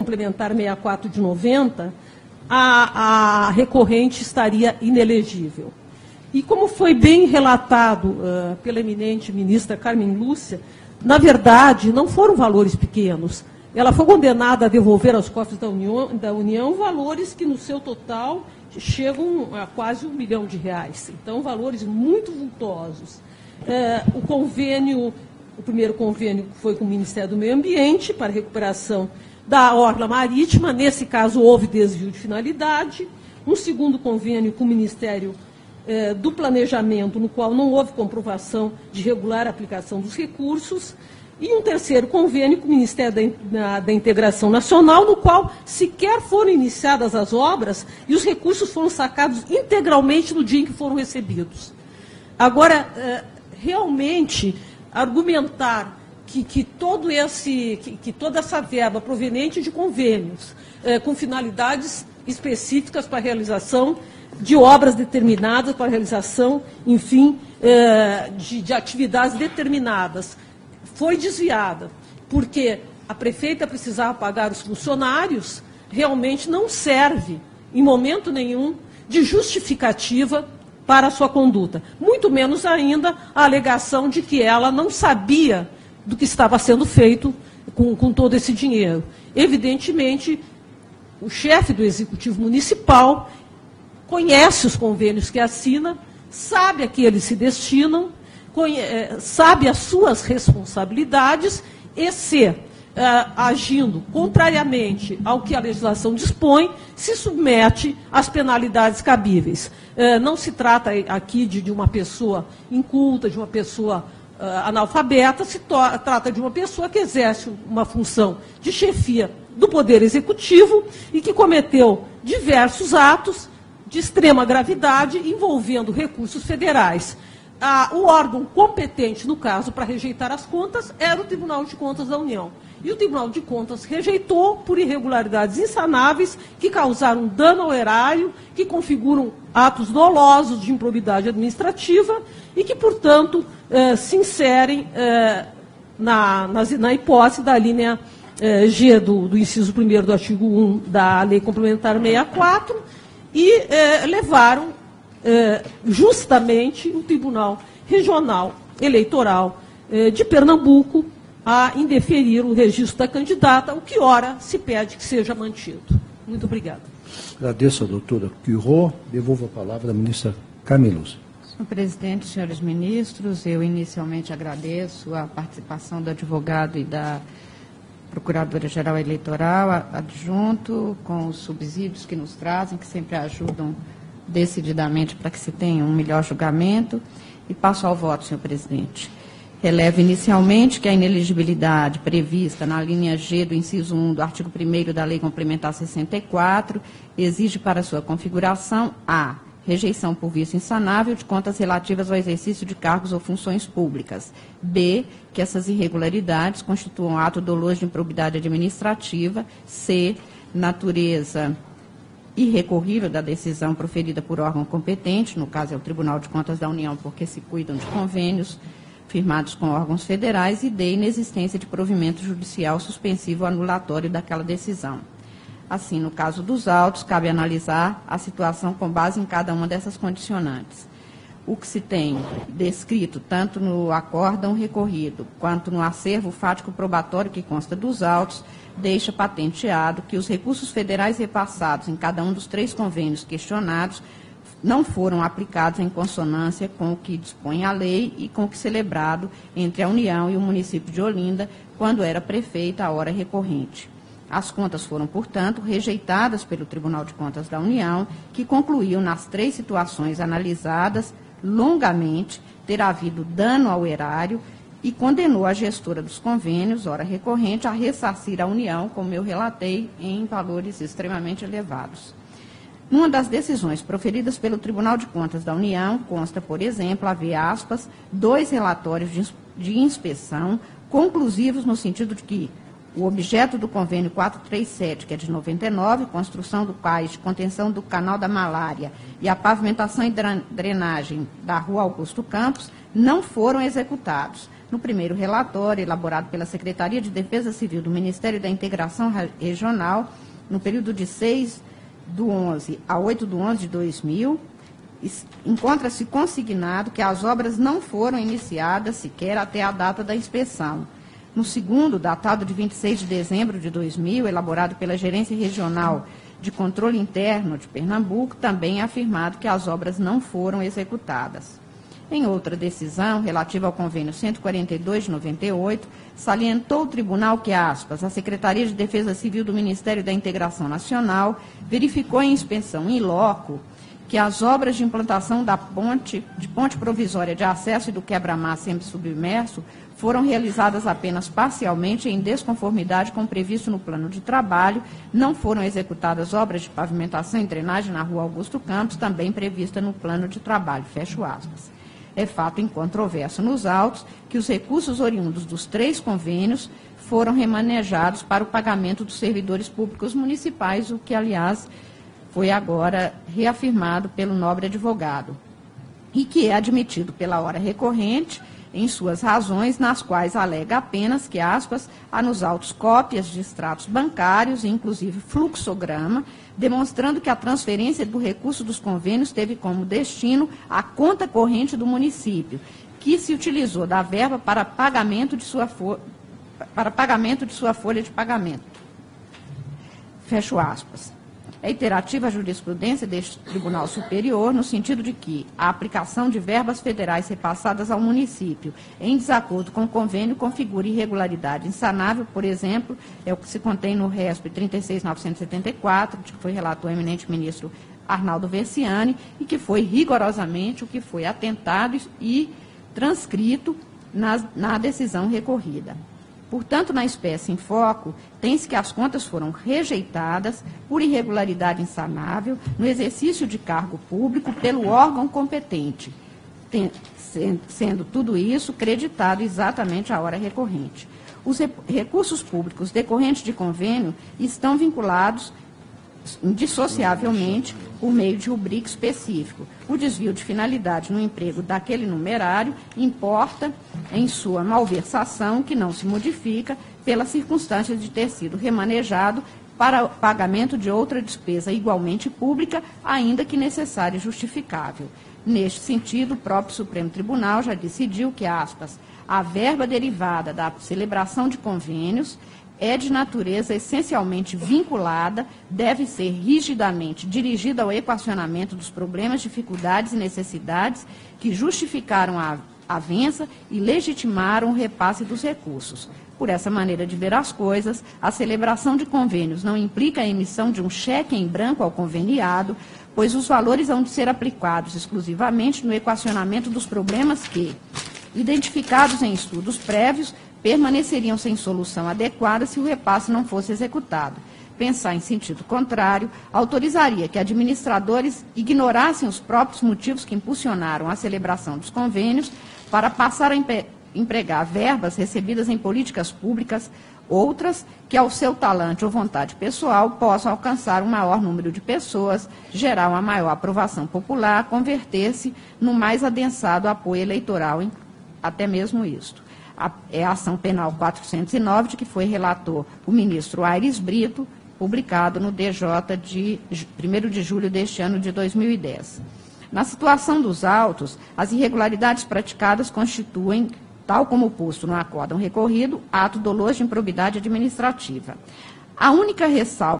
complementar 64 de 90, a recorrente estaria inelegível. E como foi bem relatado pela eminente ministra Carmen Lúcia, na verdade, não foram valores pequenos. Ela foi condenada a devolver aos cofres da União valores que, no seu total, chegam a quase R$1 milhão. Então, valores muito vultosos. O primeiro convênio foi com o Ministério do Meio Ambiente para a recuperação da orla marítima. Nesse caso, houve desvio de finalidade. Um segundo convênio com o Ministério do Planejamento, no qual não houve comprovação de regular aplicação dos recursos. E um terceiro convênio com o Ministério da Integração Nacional, no qual sequer foram iniciadas as obras e os recursos foram sacados integralmente no dia em que foram recebidos. Agora, realmente, argumentar que toda essa verba proveniente de convênios, com finalidades específicas para a realização de obras determinadas, para a realização, enfim, de atividades determinadas, foi desviada, porque a prefeita precisava pagar os funcionários, realmente não serve, em momento nenhum, de justificativa para a sua conduta. Muito menos ainda a alegação de que ela não sabia do que estava sendo feito com todo esse dinheiro. Evidentemente, o chefe do Executivo Municipal conhece os convênios que assina, sabe a que eles se destinam, sabe as suas responsabilidades e se, agindo contrariamente ao que a legislação dispõe, se submete às penalidades cabíveis. Não se trata aqui de uma pessoa inculta, de uma pessoa analfabeta, se trata de uma pessoa que exerce uma função de chefia do Poder Executivo e que cometeu diversos atos de extrema gravidade envolvendo recursos federais. O órgão competente, no caso, para rejeitar as contas, era o Tribunal de Contas da União. E o Tribunal de Contas rejeitou por irregularidades insanáveis que causaram dano ao erário, que configuram atos dolosos de improbidade administrativa e que, portanto, se inserem na hipótese da linha G do inciso 1º do artigo 1 da Lei Complementar 64 e levaram justamente o Tribunal Regional Eleitoral de Pernambuco a indeferir o registro da candidata, o que ora se pede que seja mantido. Muito obrigada. Agradeço a doutora Curro. Devolvo a palavra à ministra Carmen Lúcia. Senhor presidente, senhores ministros, eu inicialmente agradeço a participação do advogado e da Procuradora-Geral Eleitoral adjunto, com os subsídios que nos trazem, que sempre ajudam decididamente para que se tenha um melhor julgamento. E passo ao voto, senhor presidente. Relevo inicialmente que a inelegibilidade prevista na linha G do inciso 1 do artigo 1º da Lei Complementar 64 exige para sua configuração a rejeição por vício insanável de contas relativas ao exercício de cargos ou funções públicas. B, que essas irregularidades constituam ato doloso de improbidade administrativa. C, natureza irrecorrível da decisão proferida por órgão competente, no caso é o Tribunal de Contas da União, porque se cuidam de convênios firmados com órgãos federais, e D, inexistência de provimento judicial suspensivo ou anulatório daquela decisão. Assim, no caso dos autos, cabe analisar a situação com base em cada uma dessas condicionantes. O que se tem descrito, tanto no acórdão recorrido, quanto no acervo fático probatório que consta dos autos, deixa patenteado que os recursos federais repassados em cada um dos 3 convênios questionados não foram aplicados em consonância com o que dispõe a lei e com o que celebrado entre a União e o município de Olinda, quando era prefeita a hora recorrente. As contas foram, portanto, rejeitadas pelo Tribunal de Contas da União, que concluiu nas 3 situações analisadas longamente ter havido dano ao erário e condenou a gestora dos convênios, hora recorrente, a ressarcir a União, como eu relatei, em valores extremamente elevados. Numa das decisões proferidas pelo Tribunal de Contas da União, consta, por exemplo, haver aspas, 2 relatórios de inspeção conclusivos no sentido de que o objeto do convênio 437, que é de 99, construção do cais de contenção do canal da Malária e a pavimentação e drenagem da rua Augusto Campos, não foram executados. no primeiro relatório, elaborado pela Secretaria de Defesa Civil do Ministério da Integração Regional, no período de 6/11 a 8/11 de 2000, encontra-se consignado que as obras não foram iniciadas sequer até a data da inspeção. No segundo, datado de 26 de dezembro de 2000, elaborado pela Gerência Regional de Controle Interno de Pernambuco, também é afirmado que as obras não foram executadas. Em outra decisão, relativa ao convênio 142 de 98, salientou o tribunal que, aspas, a Secretaria de Defesa Civil do Ministério da Integração Nacional verificou em inspeção in loco que as obras de implantação da ponte provisória de acesso e do quebra-mar semi-submerso foram realizadas apenas parcialmente em desconformidade com o previsto no plano de trabalho, não foram executadas obras de pavimentação e drenagem na rua Augusto Campos, também prevista no plano de trabalho, fecho aspas. É fato incontroverso nos autos que os recursos oriundos dos 3 convênios foram remanejados para o pagamento dos servidores públicos municipais, o que, aliás, foi agora reafirmado pelo nobre advogado, e que é admitido pela hora recorrente em suas razões, nas quais alega apenas que, aspas, há nos autos cópias de extratos bancários, inclusive fluxograma, demonstrando que a transferência do recurso dos convênios teve como destino a conta corrente do município, que se utilizou da verba para pagamento de sua folha de pagamento. Fecho aspas. É iterativa a jurisprudência deste Tribunal Superior, no sentido de que a aplicação de verbas federais repassadas ao município em desacordo com o convênio configura irregularidade insanável, por exemplo, é o que se contém no RESP 36.974, de que foi relator o eminente ministro Arnaldo Versiani, e que foi rigorosamente o que foi atentado e transcrito na decisão recorrida. Portanto, na espécie em foco, tem-se que as contas foram rejeitadas por irregularidade insanável no exercício de cargo público pelo órgão competente, sendo tudo isso creditado exatamente à hora recorrente. Os recursos públicos decorrentes de convênio estão vinculados indissociavelmente por meio de rubrica específico. O desvio de finalidade no emprego daquele numerário importa em sua malversação, que não se modifica pela circunstância de ter sido remanejado para o pagamento de outra despesa igualmente pública, ainda que necessária e justificável. Neste sentido, o próprio Supremo Tribunal já decidiu que, aspas, a verba derivada da celebração de convênios é de natureza essencialmente vinculada, deve ser rigidamente dirigida ao equacionamento dos problemas, dificuldades e necessidades que justificaram a avença e legitimaram o repasse dos recursos. Por essa maneira de ver as coisas, a celebração de convênios não implica a emissão de um cheque em branco ao conveniado, pois os valores hão de ser aplicados exclusivamente no equacionamento dos problemas que, identificados em estudos prévios, permaneceriam sem solução adequada se o repasse não fosse executado. Pensar em sentido contrário autorizaria que administradores ignorassem os próprios motivos que impulsionaram a celebração dos convênios para passar a empregar verbas recebidas em políticas públicas, outras que, ao seu talante ou vontade pessoal, possam alcançar um maior número de pessoas, gerar uma maior aprovação popular, converter-se no mais adensado apoio eleitoral, até mesmo isto. É a ação penal 409, de que foi relator o ministro Aires Brito, publicado no DJ de 1º de julho deste ano de 2010. Na situação dos autos, as irregularidades praticadas constituem, tal como posto no acórdão recorrido, ato doloso de improbidade administrativa. A única ressalva